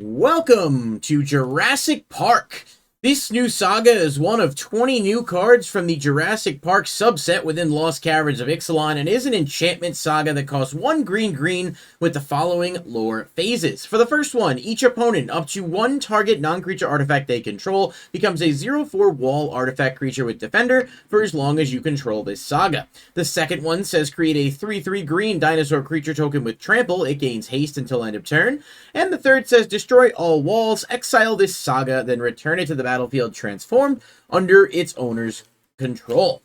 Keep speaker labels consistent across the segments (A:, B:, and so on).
A: Welcome to Jurassic Park. This new saga is one of 20 new cards from the Jurassic Park subset within Lost Caverns of Ixalan and is an enchantment saga that costs 1 green with the following lore phases. For the first one, each opponent up to 1 target non-creature artifact they control becomes a 0/4 wall artifact creature with Defender for as long as you control this saga. The second one says create a 3/3 green dinosaur creature token with Trample. It gains haste until end of turn. And the third says destroy all walls, exile this saga, then return it to the battlefield transformed under its owner's control.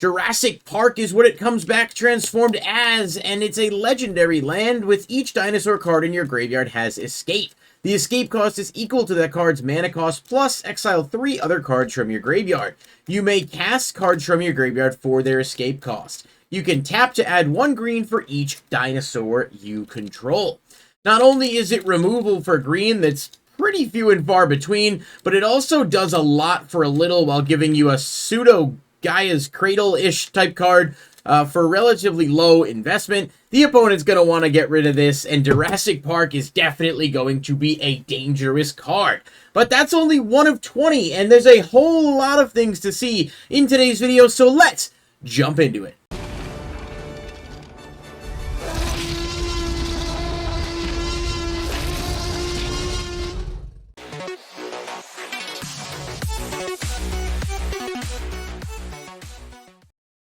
A: Jurassic Park is what it comes back transformed as, and it's a legendary land with each dinosaur card in your graveyard has escape. The escape cost is equal to that card's mana cost plus exile 3 other cards from your graveyard. You may cast cards from your graveyard for their escape cost. You can tap to add 1 green for each dinosaur you control. Not only is it removal for green that's pretty few and far between, but it also does a lot for a little while giving you a pseudo Gaia's Cradle-ish type card for relatively low investment. The opponent's going to want to get rid of this, and Jurassic Park is definitely going to be a dangerous card. But that's only one of 20, and there's a whole lot of things to see in today's video, so let's jump into it.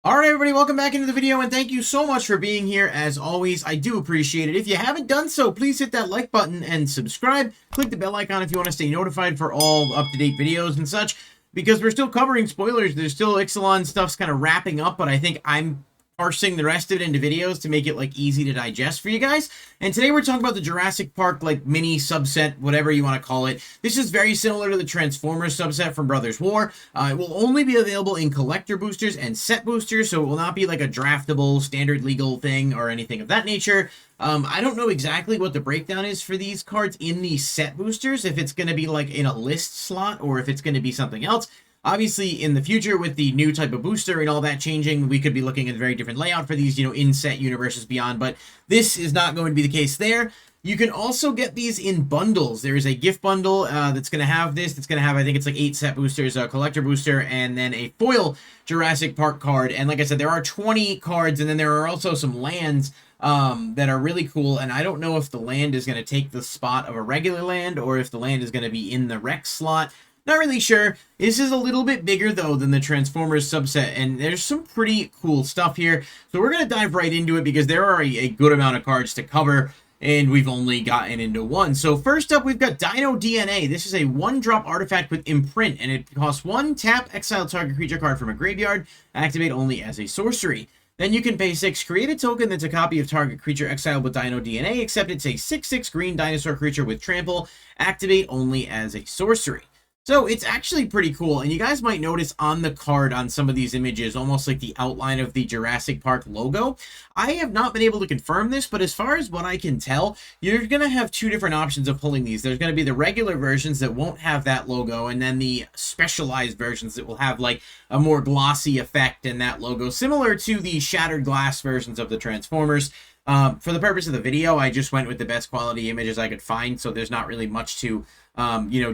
A: Alright everybody, welcome back into the video, and thank you so much for being here. As always, I do appreciate it. If you haven't done so, please hit that like button and subscribe. Click the bell icon if you want to stay notified for all up-to-date videos and such, because we're still covering spoilers. There's still Ixalan stuff's kind of wrapping up, but I think I'm parsing the rest of it into videos to make it like easy to digest for you guys. And today we're talking about the Jurassic Park like mini subset, whatever you want to call it. This is very similar to the Transformers subset from Brothers War. It will only be available in collector boosters and set boosters, so it will not be like a draftable standard legal thing or anything of that nature. I don't know exactly what the breakdown is for these cards in the set boosters, if it's going to be like in a list slot or if it's going to be something else. Obviously, in the future, with the new type of booster and all that changing, we could be looking at a very different layout for these, in-set universes beyond, but this is not going to be the case there. You can also get these in bundles. There is a gift bundle that's going to have this. It's going to have, I think it's like 8 set boosters, a collector booster, and then a foil Jurassic Park card. And like I said, there are 20 cards, and then there are also some lands that are really cool. And I don't know if the land is going to take the spot of a regular land or if the land is going to be in the Rex slot. Not really sure. This is a little bit bigger, though, than the Transformers subset, and there's some pretty cool stuff here. So we're going to dive right into it because there are a good amount of cards to cover, and we've only gotten into one. So first up, we've got Dino DNA. This is a 1-drop artifact with Imprint, and it costs 1, tap, exile target creature card from a graveyard, activate only as a sorcery. Then you can pay 6, create a token that's a copy of target creature exiled with Dino DNA, except it's a 6/6 green dinosaur creature with Trample, activate only as a sorcery. So it's actually pretty cool, and you guys might notice on the card on some of these images, almost like the outline of the Jurassic Park logo. I have not been able to confirm this, but as far as what I can tell, you're going to have 2 different options of pulling these. There's going to be the regular versions that won't have that logo, and then the specialized versions that will have like a more glossy effect in that logo, similar to the shattered glass versions of the Transformers. For the purpose of the video, I just went with the best quality images I could find, so there's not really much to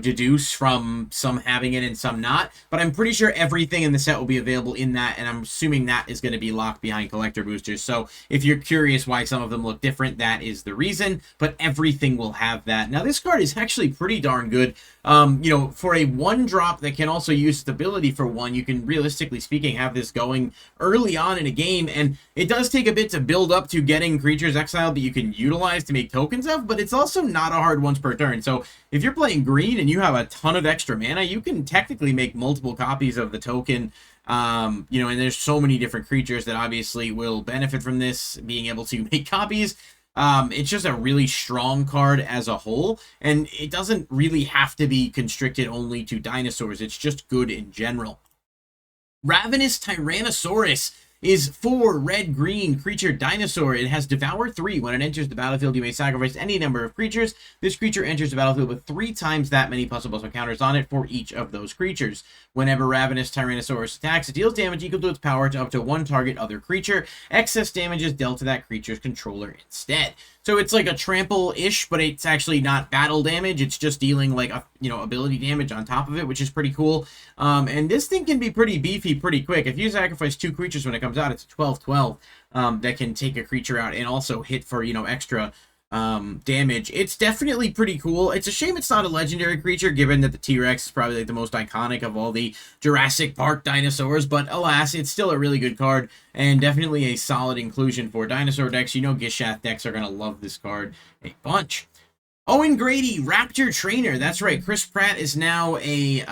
A: deduce from some having it and some not, but I'm pretty sure everything in the set will be available in that, and I'm assuming that is going to be locked behind collector boosters. So if you're curious why some of them look different, that is the reason, but everything will have that. Now, this card is actually pretty darn good. For a 1-drop that can also use stability for 1, you can, realistically speaking, have this going early on in a game, and it does take a bit to build up to getting creatures exiled that you can utilize to make tokens of, but it's also not a hard once per turn. So if you're playing green and you have a ton of extra mana, you can technically make multiple copies of the token. And there's so many different creatures that obviously will benefit from this, being able to make copies. It's just a really strong card as a whole, and it doesn't really have to be constricted only to dinosaurs. It's just good in general. Ravenous Tyrannosaurus is 4 red-green creature dinosaur. It has Devour 3. When it enters the battlefield, you may sacrifice any number of creatures. This creature enters the battlefield with 3 times that many possible counters on it for each of those creatures. Whenever Ravenous Tyrannosaurus attacks, it deals damage equal to its power to up to 1 target other creature. Excess damage is dealt to that creature's controller instead. So it's like a trample-ish, but it's actually not battle damage. It's just dealing like a, ability damage on top of it, which is pretty cool. And this thing can be pretty beefy pretty quick. If you sacrifice 2 creatures when it comes out, it's a 12/12 that can take a creature out and also hit for, extra damage. It's definitely pretty cool. It's a shame it's not a legendary creature, given that the T-Rex is probably like the most iconic of all the Jurassic Park dinosaurs, but alas, it's still a really good card, and definitely a solid inclusion for dinosaur decks. Gishath decks are going to love this card a bunch. Owen Grady, Raptor Trainer. That's right, Chris Pratt is now a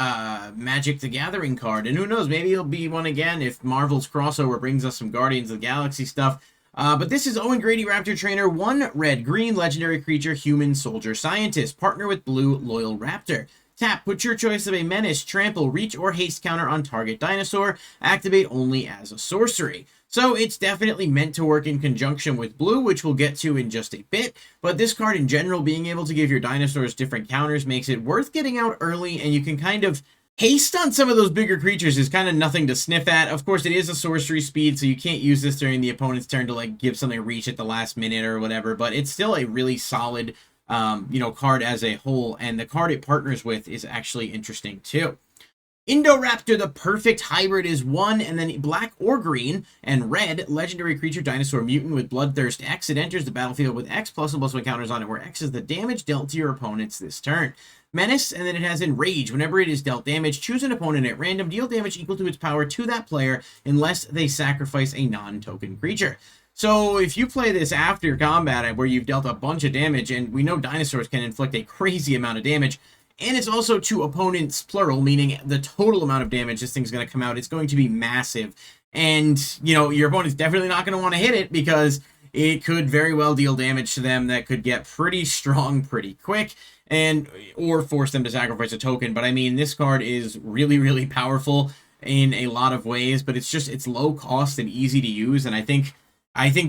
A: Magic the Gathering card, and who knows, maybe he'll be one again if Marvel's crossover brings us some Guardians of the Galaxy stuff. But this is Owen Grady, Raptor Trainer, 1 red-green legendary creature, human soldier scientist. Partner with blue, loyal Raptor. Tap, put your choice of a menace, trample, reach, or haste counter on target dinosaur. Activate only as a sorcery. So it's definitely meant to work in conjunction with blue, which we'll get to in just a bit. But this card in general, being able to give your dinosaurs different counters makes it worth getting out early, and you can kind of haste on some of those bigger creatures is kind of nothing to sniff at. Of course, it is a sorcery speed, so you can't use this during the opponent's turn to like give something a reach at the last minute or whatever, but it's still a really solid, card as a whole, and the card it partners with is actually interesting too. Indoraptor, the perfect hybrid, is 1 and then black or green and red legendary creature dinosaur mutant with Bloodthirst X. It enters the battlefield with X +1/+1 counters on it, where X is the damage dealt to your opponents this turn. Menace, and then it has Enrage. Whenever it is dealt damage, choose an opponent at random, deal damage equal to its power to that player unless they sacrifice a non-token creature. So if you play this after combat where you've dealt a bunch of damage, and we know dinosaurs can inflict a crazy amount of damage, and it's also to opponents plural, meaning the total amount of damage this thing's going to come out, it's going to be massive. And, your opponent's definitely not going to want to hit it because it could very well deal damage to them that could get pretty strong pretty quick, or force them to sacrifice a token. But I mean, this card is really, really powerful in a lot of ways, but it's low cost and easy to use, and I think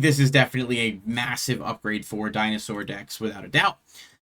A: this is definitely a massive upgrade for dinosaur decks without a doubt.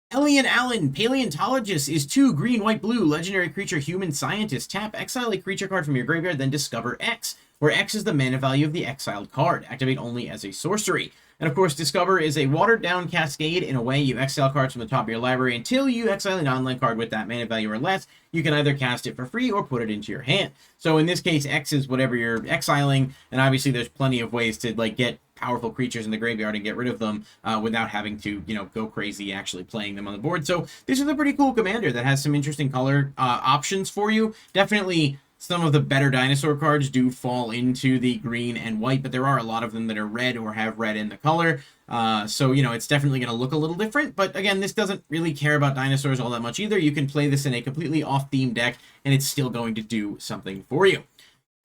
A: Ixalan, Paleontologist, is 2 green, white, blue, legendary creature, human scientist. Tap, exile a creature card from your graveyard, then discover X, where X is the mana value of the exiled card. Activate only as a sorcery. And of course, Discover is a watered-down cascade. In a way, you exile cards from the top of your library until you exile an online card with that mana value or less. You can either cast it for free or put it into your hand. So in this case, X is whatever you're exiling, and obviously there's plenty of ways to get powerful creatures in the graveyard and get rid of them without having to, go crazy actually playing them on the board. So this is a pretty cool commander that has some interesting color options for you. Definitely some of the better dinosaur cards do fall into the green and white, but there are a lot of them that are red or have red in the color. So, it's definitely going to look a little different. But again, this doesn't really care about dinosaurs all that much either. You can play this in a completely off-theme deck, and it's still going to do something for you.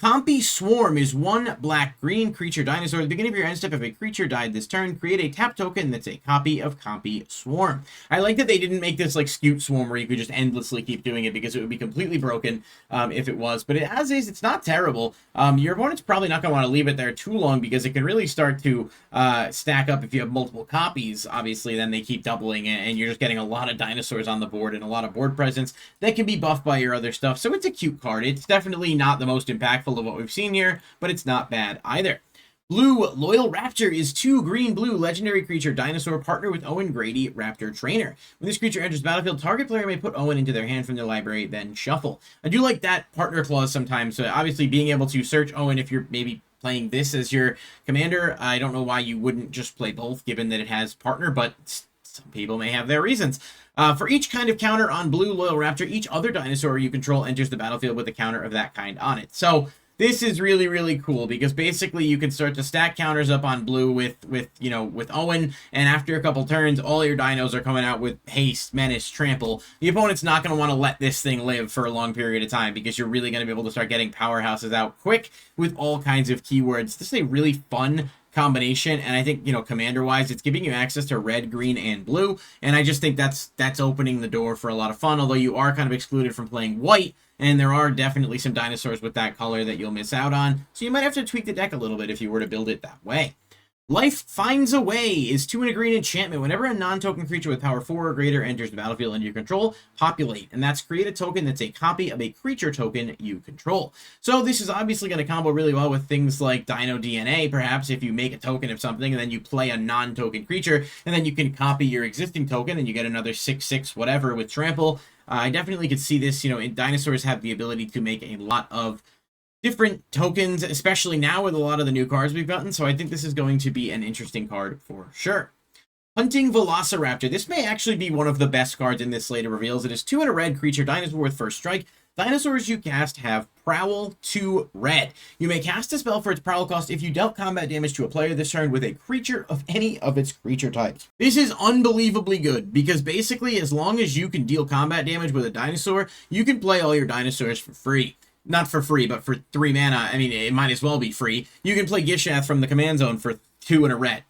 A: Compy Swarm is 1 black-green creature dinosaur. At the beginning of your end step, if a creature died this turn, create a tap token that's a copy of Compy Swarm. I like that they didn't make this like Scute Swarm where you could just endlessly keep doing it, because it would be completely broken if it was. But as is, it's not terrible. Your opponent's probably not going to want to leave it there too long, because it can really start to stack up if you have multiple copies. Obviously, then they keep doubling, and you're just getting a lot of dinosaurs on the board and a lot of board presence that can be buffed by your other stuff. So it's a cute card. It's definitely not the most impactful of what we've seen here, but it's not bad either. Blue, Loyal Raptor is 2 green-blue legendary creature dinosaur. Partner with Owen Grady, Raptor Trainer. When this creature enters the battlefield, target player may put Owen into their hand from their library, then shuffle. I do like that partner clause sometimes, so obviously being able to search Owen if you're maybe playing this as your commander. I don't know why you wouldn't just play both, given that it has partner, but some people may have their reasons. For each kind of counter on blue Loyal Raptor, each other dinosaur you control enters the battlefield with a counter of that kind on it. So this is really, really cool, because basically you can start to stack counters up on blue with Owen, and after a couple turns, all your dinos are coming out with haste, menace, trample. The opponent's not going to want to let this thing live for a long period of time, because you're really going to be able to start getting powerhouses out quick with all kinds of keywords. This is a really fun combination, and I think, commander-wise, it's giving you access to red, green, and blue, and I just think that's opening the door for a lot of fun, although you are kind of excluded from playing white, and there are definitely some dinosaurs with that color that you'll miss out on, so you might have to tweak the deck a little bit if you were to build it that way. Life Finds a Way is 2 and a green enchantment. Whenever a non-token creature with power 4 or greater enters the battlefield under your control, populate. And that's create a token that's a copy of a creature token you control. So this is obviously going to combo really well with things like Dino DNA, perhaps, if you make a token of something and then you play a non-token creature, and then you can copy your existing token and you get another 6/6 whatever with trample. I definitely could see this, dinosaurs have the ability to make a lot of different tokens, especially now with a lot of the new cards we've gotten, so I think this is going to be an interesting card for sure. Hunting Velociraptor. This may actually be one of the best cards in this slate of reveals. It is 2 and a red creature, dinosaur with first strike. Dinosaurs you cast have Prowl 2 red. You may cast a spell for its Prowl cost if you dealt combat damage to a player this turn with a creature of any of its creature types. This is unbelievably good, because basically as long as you can deal combat damage with a dinosaur, you can play all your dinosaurs for free. Not for free, but for 3 mana. I mean, it might as well be free. You can play Gishath from the command zone for 2 and a red.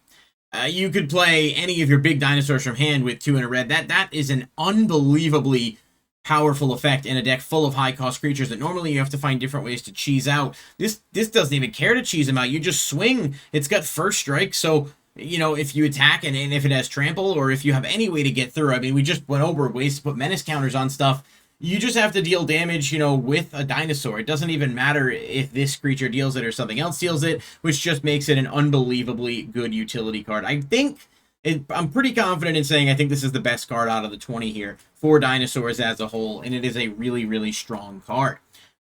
A: You could play any of your big dinosaurs from hand with 2 and a red. That is an unbelievably powerful effect in a deck full of high-cost creatures that normally you have to find different ways to cheese out. This doesn't even care to cheese them out. You just swing. It's got first strike, so if you attack and if it has trample, or if you have any way to get through. I mean, we just went over ways to put menace counters on stuff. You just have to deal damage, with a dinosaur. It doesn't even matter if this creature deals it or something else deals it, which just makes it an unbelievably good utility card. I'm pretty confident in saying I think this is the best card out of the 20 here for dinosaurs as a whole, and it is a really, really strong card.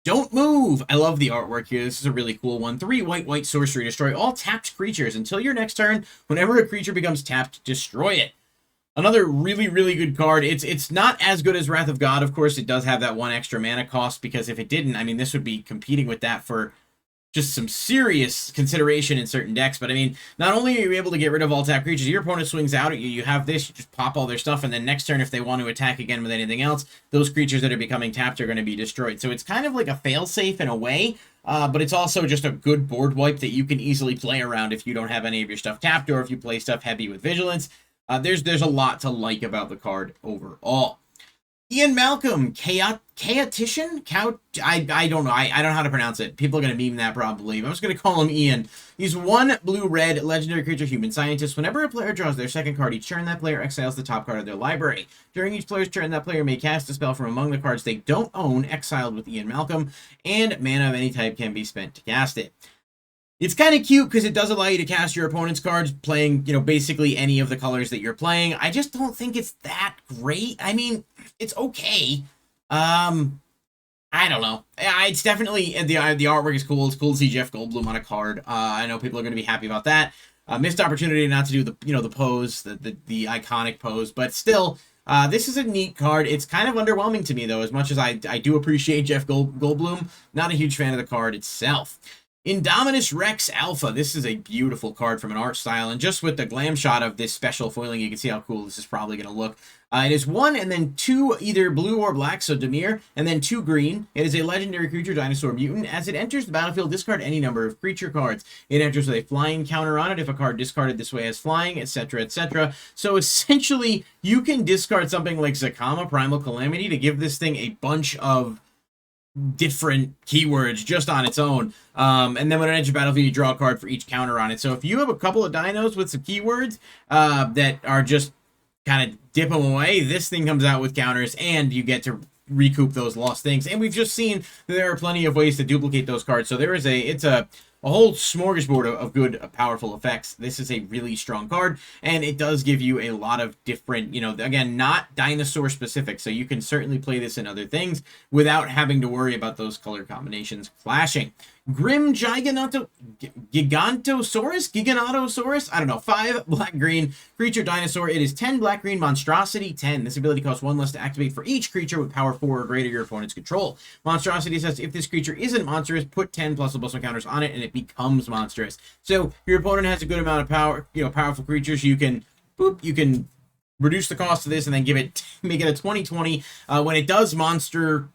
A: Don't Move! I love the artwork here. This is a really cool one. 3 white sorcery. Destroy all tapped creatures until your next turn. Whenever a creature becomes tapped, destroy it. Another really, really good card. It's not as good as Wrath of God. Of course, it does have that 1 extra mana cost, because if it didn't, I mean, this would be competing with that for just some serious consideration in certain decks. But I mean, not only are you able to get rid of all tap creatures, your opponent swings out at you, you have this, you just pop all their stuff, and then next turn, if they want to attack again with anything else, those creatures that are becoming tapped are going to be destroyed. So it's kind of like a failsafe in a way, but it's also just a good board wipe that you can easily play around if you don't have any of your stuff tapped, or if you play stuff heavy with Vigilance. There's a lot to like about the card overall. Ian Malcolm, Chaotician? I don't know. I don't know how to pronounce it. People are going to meme that probably. I'm just going to call him Ian. He's 1 blue-red legendary creature human scientist. Whenever a player draws their second card each turn, that player exiles the top card of their library. During each player's turn, that player may cast a spell from among the cards they don't own, exiled with Ian Malcolm, and mana of any type can be spent to cast it. It's kind of cute because it does allow you to cast your opponent's cards playing, basically any of the colors that you're playing. I just don't think it's that great. I mean, it's okay. I don't know. It's definitely, the artwork is cool. It's cool to see Jeff Goldblum on a card. I know people are going to be happy about that. Missed opportunity not to do the, the pose, the iconic pose, but still, this is a neat card. It's kind of underwhelming to me, though, as much as I do appreciate Jeff Goldblum. Not a huge fan of the card itself. Indominous Rex Alpha. This is a beautiful card from an art style, and just with the glam shot of this special foiling, you can see how cool this is probably going to look. It is 1 and then 2 either blue or black, so Dimir, and then 2 green. It is a legendary creature, dinosaur mutant. As it enters the battlefield, discard any number of creature cards. It enters with a flying counter on it if a card discarded this way has flying, etc., etc. So essentially, you can discard something like Zakama, Primal Calamity, to give this thing a bunch of different keywords just on its own, and then when it enters battlefield, you draw a card for each counter on it. So if you have a couple of dinos with some keywords that are just kind of dip them away, this thing comes out with counters, and you get to recoup those lost things. And we've just seen that there are plenty of ways to duplicate those cards. So it's a whole smorgasbord of good, powerful effects. This is a really strong card, and it does give you a lot of different, again, not dinosaur specific, so you can certainly play this in other things without having to worry about those color combinations clashing. Grim Giganotosaurus? I don't know. 5 black-green creature dinosaur. It is 10 black-green monstrosity 10. This ability costs 1 less to activate for each creature with power 4 or greater your opponent's control. Monstrosity says if this creature isn't monstrous, put 10 +1/+1 counters on it and it becomes monstrous. So your opponent has a good amount of power, powerful creatures. You can reduce the cost of this and then make it a 20/20. When it does monstrosity,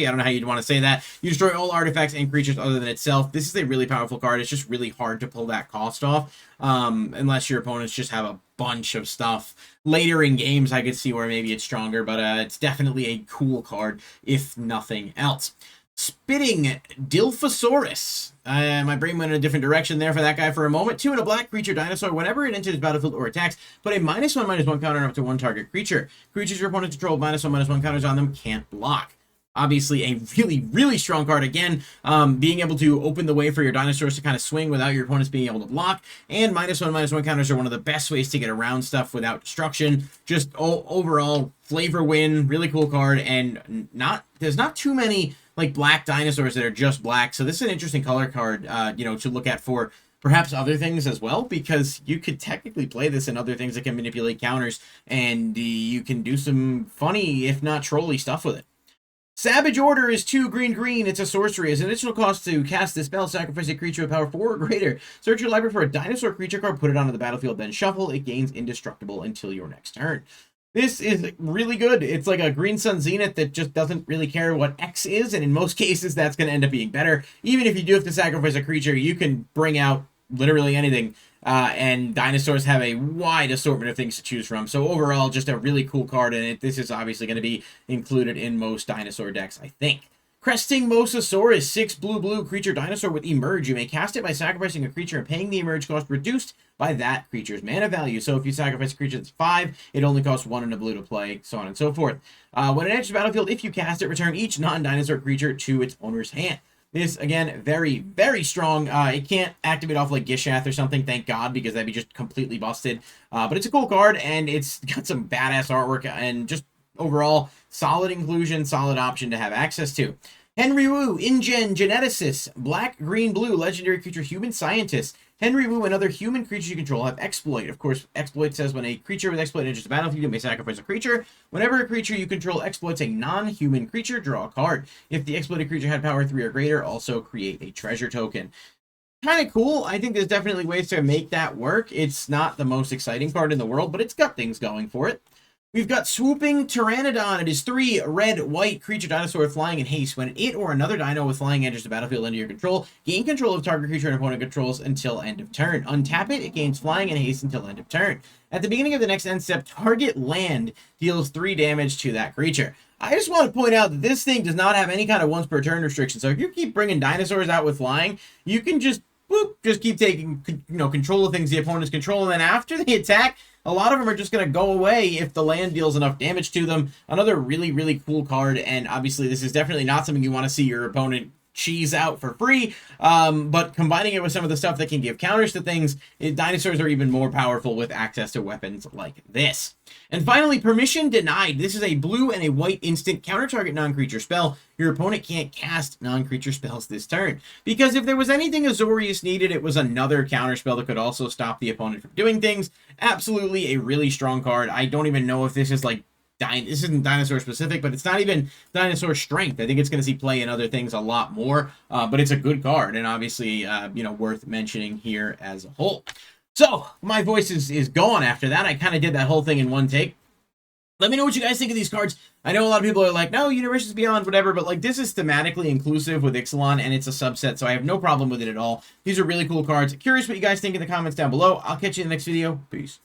A: I don't know how you'd want to say that. You destroy all artifacts and creatures other than itself. This is a really powerful card. It's just really hard to pull that cost off, unless your opponents just have a bunch of stuff. Later in games, I could see where maybe it's stronger, but it's definitely a cool card, if nothing else. Spitting Dilphosaurus. My brain went in a different direction there for that guy for a moment. 2 and a black creature dinosaur. Whenever it enters the battlefield or attacks, put a -1/-1 counter up to 1 target creature. Creatures your opponent controls -1/-1 counters on them can't block. Obviously, a really, really strong card. Again, being able to open the way for your dinosaurs to kind of swing without your opponents being able to block. And -1/-1 counters are one of the best ways to get around stuff without destruction. Just overall flavor win. Really cool card. And there's not too many like black dinosaurs that are just black. So this is an interesting color card, to look at for perhaps other things as well, because you could technically play this in other things that can manipulate counters, and you can do some funny, if not trolly stuff with it. Savage Order is 2 green. It's a sorcery. As an additional cost to cast this spell, sacrifice a creature with power 4 or greater. Search your library for a dinosaur creature card, put it onto the battlefield, then shuffle. It gains indestructible until your next turn. This is really good. It's like a Green Sun Zenith that just doesn't really care what X is, and in most cases, that's going to end up being better. Even if you do have to sacrifice a creature, you can bring out literally anything, and dinosaurs have a wide assortment of things to choose from. So overall, just a really cool card, and this is obviously going to be included in most dinosaur decks, I think. Cresting Mosasaurus, 6 blue creature dinosaur with Emerge. You may cast it by sacrificing a creature and paying the Emerge cost reduced by that creature's mana value. So if you sacrifice a creature that's 5, it only costs 1 and a blue to play, so on and so forth. When it enters the battlefield, if you cast it, return each non-dinosaur creature to its owner's hand. This, again, very, very strong. It can't activate off like Gishath or something, thank God, because that'd be just completely busted. But it's a cool card, and it's got some badass artwork, and just overall, solid inclusion, solid option to have access to. Henry Wu, InGen Geneticist, black, green, blue, legendary creature, human scientist. Henry Wu and other human creatures you control have Exploit. Of course, Exploit says when a creature with Exploit enters the battlefield, you may sacrifice a creature. Whenever a creature you control exploits a non-human creature, draw a card. If the exploited creature had power 3 or greater, also create a treasure token. Kind of cool. I think there's definitely ways to make that work. It's not the most exciting card in the world, but it's got things going for it. We've got Swooping Pteranodon. It is 3 red-white creature dinosaur with flying and haste. When it or another dino with flying enters the battlefield under your control, gain control of target creature and opponent controls until end of turn. Untap it, it gains flying and haste until end of turn. At the beginning of the next end step, target land deals 3 damage to that creature. I just want to point out that this thing does not have any kind of once per turn restriction. So if you keep bringing dinosaurs out with flying, you can just keep taking control of things the opponent's control, and then after they attack, a lot of them are just going to go away if the land deals enough damage to them. Another really, really cool card, and obviously this is definitely not something you want to see your opponent cheese out for free, but combining it with some of the stuff that can give counters to things, dinosaurs are even more powerful with access to weapons like this. And finally, Permission Denied. This is a blue and a white instant counter target non-creature spell. Your opponent can't cast non-creature spells this turn. Because if there was anything Azorius needed, it was another counter spell that could also stop the opponent from doing things. Absolutely a really strong card. I don't even know if this is like this isn't dinosaur specific, but it's not even dinosaur strength. I think it's going to see play in other things a lot more, but it's a good card, and obviously, worth mentioning here as a whole. So, my voice is gone after that. I kind of did that whole thing in one take. Let me know what you guys think of these cards. I know a lot of people are like, no, Universes Beyond, whatever, but like this is thematically inclusive with Ixalan, and it's a subset, so I have no problem with it at all. These are really cool cards. Curious what you guys think in the comments down below. I'll catch you in the next video. Peace.